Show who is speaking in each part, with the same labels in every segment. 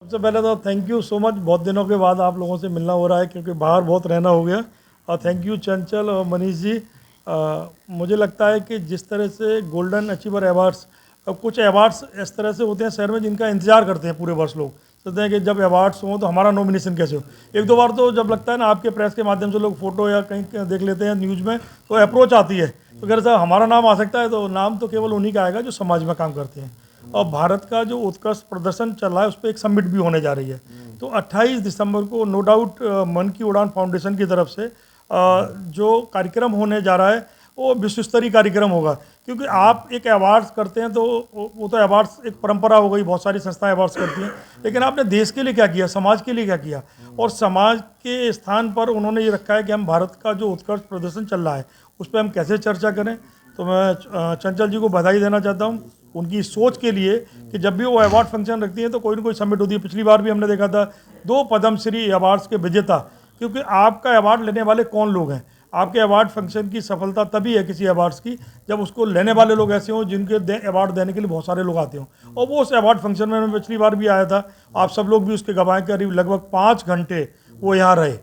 Speaker 1: सबसे पहले तो थैंक यू सो मच, बहुत दिनों के बाद आप लोगों से मिलना हो रहा है क्योंकि बाहर बहुत रहना हो गया। और थैंक यू चंचल और मनीष जी। मुझे लगता है कि जिस तरह से गोल्डन अचीवर अवार्ड्स, अब कुछ अवार्ड्स इस तरह से होते हैं शहर में जिनका इंतजार करते हैं पूरे वर्ष लोग, सोचते हैं कि जब अवार्ड्स हों तो हमारा नॉमिनेशन कैसे हो। एक दो बार तो जब लगता है ना आपके प्रेस के माध्यम से लोग फोटो या कहीं देख लेते हैं न्यूज़ में तो अप्रोच आती है, तो कह रहे साहब हमारा नाम आ सकता है, तो नाम तो केवल उन्हीं का आएगा जो समाज में काम करते हैं। और भारत का जो उत्कृष्ट प्रदर्शन चल रहा है उस पर एक समिट भी होने जा रही है। तो 28 दिसंबर को नो डाउट मन की उड़ान फाउंडेशन की तरफ से जो कार्यक्रम होने जा रहा है वो विश्व स्तरीय कार्यक्रम होगा। क्योंकि आप एक अवार्ड्स करते हैं तो वो तो अवार्ड्स एक परंपरा हो गई, बहुत सारी संस्थाएं अवार्ड्स करती हैं, लेकिन आपने देश के लिए क्या किया, समाज के लिए क्या किया। और समाज के स्थान पर उन्होंने ये रखा है कि हम भारत का जो उत्कृष्ट प्रदर्शन चल रहा है उस पर हम कैसे चर्चा करें। तो मैं चंचल जी को बधाई देना चाहता हूँ उनकी सोच के लिए कि जब भी वो अवार्ड फंक्शन रखती है तो कोई ना कोई समिट होती है। पिछली बार भी हमने देखा था 2 पद्मश्री अवार्ड्स के विजेता, क्योंकि आपका अवार्ड लेने वाले कौन लोग हैं। आपके अवार्ड फंक्शन की सफलता तभी है किसी अवार्ड्स की जब उसको लेने वाले लोग ऐसे हों जिनके अवार्ड देने के लिए बहुत सारे लोग आते हों। और वो उस अवार्ड फंक्शन में मैं पिछली बार भी आया था, आप सब लोग भी उसके गवाह, करीब लगभग 5 घंटे वो यहाँ रहे।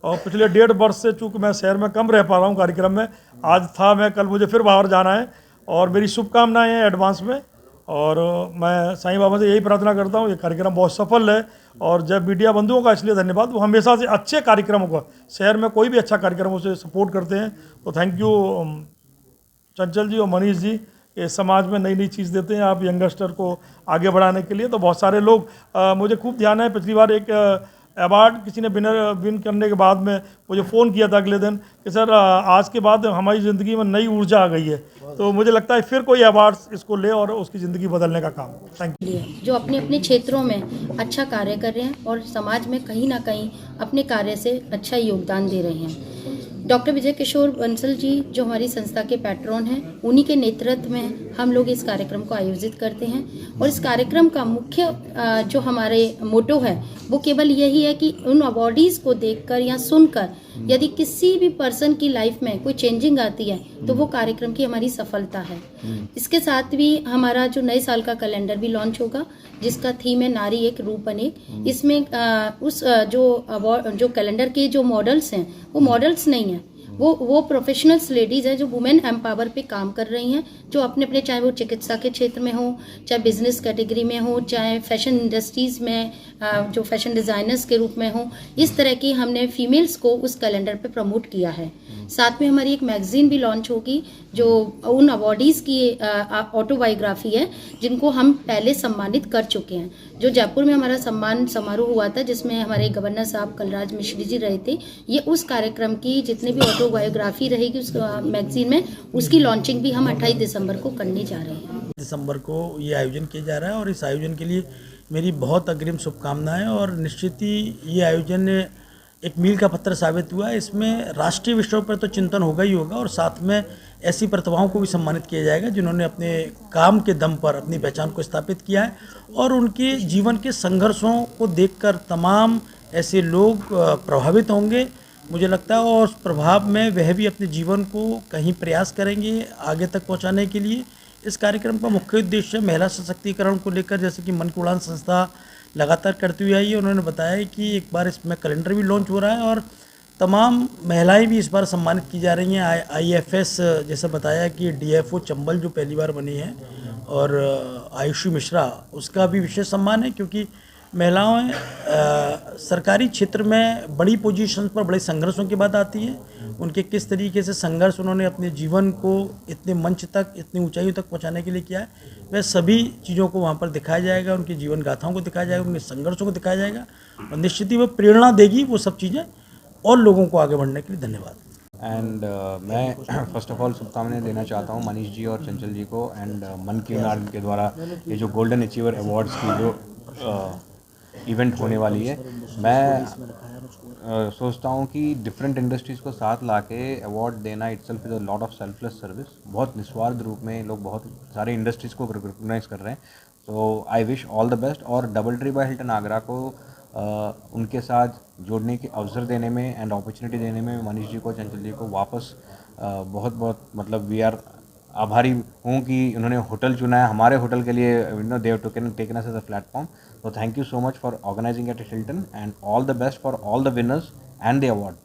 Speaker 1: और पिछले 1.5 वर्ष से चूँकि मैं शहर में कम रह पा रहा हूँ कार्यक्रम में, आज था मैं, कल मुझे फिर बाहर जाना है। और मेरी शुभकामनाएं हैं एडवांस में। और मैं साईं बाबा से यही प्रार्थना करता हूँ ये कार्यक्रम बहुत सफल है। और जब मीडिया बंधुओं का इसलिए धन्यवाद, वो हमेशा से अच्छे कार्यक्रमों का, शहर में कोई भी अच्छा कार्यक्रम उसे सपोर्ट करते हैं। तो थैंक यू चंचल जी और मनीष जी, ये समाज में नई नई चीज़ देते हैं आप यंगस्टर को आगे बढ़ाने के लिए। तो बहुत सारे लोग मुझे खूब ध्यान है, पिछली बार एक अवार्ड किसी ने विन करने के बाद में मुझे फ़ोन किया था अगले दिन कि सर आज के बाद हमारी ज़िंदगी में नई ऊर्जा आ गई है। तो मुझे लगता है फिर कोई अवार्ड्स इसको ले और उसकी ज़िंदगी बदलने का काम। Thank you.
Speaker 2: जो अपने अपने क्षेत्रों में अच्छा कार्य कर रहे हैं और समाज में कहीं ना कहीं अपने कार्य से अच्छा योगदान दे रहे हैं। डॉक्टर विजय किशोर बंसल जी जो हमारी संस्था के पैट्रॉन हैं, उन्हीं के नेतृत्व में हम लोग इस कार्यक्रम को आयोजित करते हैं। और इस कार्यक्रम का मुख्य जो हमारे मोटो है वो केवल यही है कि उन अवॉर्डीज़ को देखकर या सुनकर यदि किसी भी पर्सन की लाइफ में कोई चेंजिंग आती है तो वो कार्यक्रम की हमारी सफलता है। इसके साथ भी हमारा जो नए साल का कैलेंडर भी लॉन्च होगा जिसका थीम है नारी एक रूप अनेक। इसमें जो कैलेंडर के जो मॉडल्स हैं वो मॉडल्स नहीं हैं, वो प्रोफेशनल्स लेडीज़ हैं जो वुमेन एम्पावर पे काम कर रही हैं, जो अपने अपने, चाहे वो चिकित्सा के क्षेत्र में हो, चाहे बिजनेस कैटेगरी में हो, चाहे फैशन इंडस्ट्रीज़ में जो फैशन डिज़ाइनर्स के रूप में हो, इस तरह की हमने फीमेल्स को उस कैलेंडर पे प्रमोट किया है। साथ में हमारी एक मैगजीन भी लॉन्च होगी जो उन अवॉर्डीज़ की ऑटोबायोग्राफी है जिनको हम पहले सम्मानित कर चुके हैं। जो जयपुर में हमारा सम्मान समारोह हुआ था जिसमें हमारे गवर्नर साहब कलराज मिश्र जी रहे थे, ये उस कार्यक्रम की जितने भी ऑटोबायोग्राफी रहेगी उस मैगजीन में, उसकी लॉन्चिंग भी हम 28 दिसंबर को करने जा रहे हैं।
Speaker 3: दिसंबर को ये आयोजन किया जा रहा है और इस आयोजन के लिए मेरी बहुत अग्रिम शुभकामनाएं। और निश्चित ही ये आयोजन एक मील का पत्थर साबित हुआ है। इसमें राष्ट्रीय विषयों पर तो चिंतन होगा ही होगा और साथ में ऐसी प्रतिभाओं को भी सम्मानित किया जाएगा जिन्होंने अपने काम के दम पर अपनी पहचान को स्थापित किया है और उनके जीवन के संघर्षों को देखकर तमाम ऐसे लोग प्रभावित होंगे मुझे लगता है। और उस प्रभाव में वह भी अपने जीवन को कहीं प्रयास करेंगे आगे तक पहुंचाने के लिए। इस कार्यक्रम का मुख्य उद्देश्य महिला सशक्तिकरण को लेकर, जैसे कि मन की उड़ान संस्था लगातार करती हुई आई है, उन्होंने बताया कि एक बार इसमें कैलेंडर भी लॉन्च हो रहा है और तमाम महिलाएं भी इस बार सम्मानित की जा रही हैं। IFS जैसे बताया कि DFO चंबल जो पहली बार बनी है और आयुषी मिश्रा, उसका भी विशेष सम्मान है क्योंकि महिलाएं सरकारी क्षेत्र में बड़ी पोजीशन पर बड़े संघर्षों की बात आती है। उनके किस तरीके से संघर्ष उन्होंने अपने जीवन को इतने मंच तक, इतनी ऊंचाइयों तक पहुंचाने के लिए किया है, वह सभी चीज़ों को वहां पर दिखाया जाएगा। उनकी जीवन गाथाओं को दिखाया जाएगा, उनके संघर्षों को दिखाया जाएगा और निश्चित ही वह प्रेरणा देगी वो सब चीज़ें और लोगों को आगे बढ़ने के लिए। धन्यवाद।
Speaker 4: एंड मैं फर्स्ट ऑफ ऑल शुभकामनाएं देना चाहता हूं मनीष जी और चंचल जी को एंड मन की उड़ान के द्वारा ये जो गोल्डन अचीवर अवार्ड्स की जो इवेंट होने वाली है। मैं सोचता हूं कि डिफरेंट इंडस्ट्रीज़ को साथ लाके अवार्ड देना itself is a lot of selfless service. बहुत निस्वार्थ रूप में लोग बहुत सारे इंडस्ट्रीज़ को रिकॉग्नाइज कर रहे हैं। तो I wish all the best और DoubleTree by Hilton Agra को उनके साथ जोड़ने के अवसर देने में एंड अपॉर्चुनिटी देने में मनीष जी को, चंचल जी को वापस बहुत बहुत मतलब वी आर आभारी हूँ कि उन्होंने होटल चुना है हमारे होटल के लिए, they have taken us as a platform. So thank you so much for organizing at Hilton and all the best for all the winners and the award.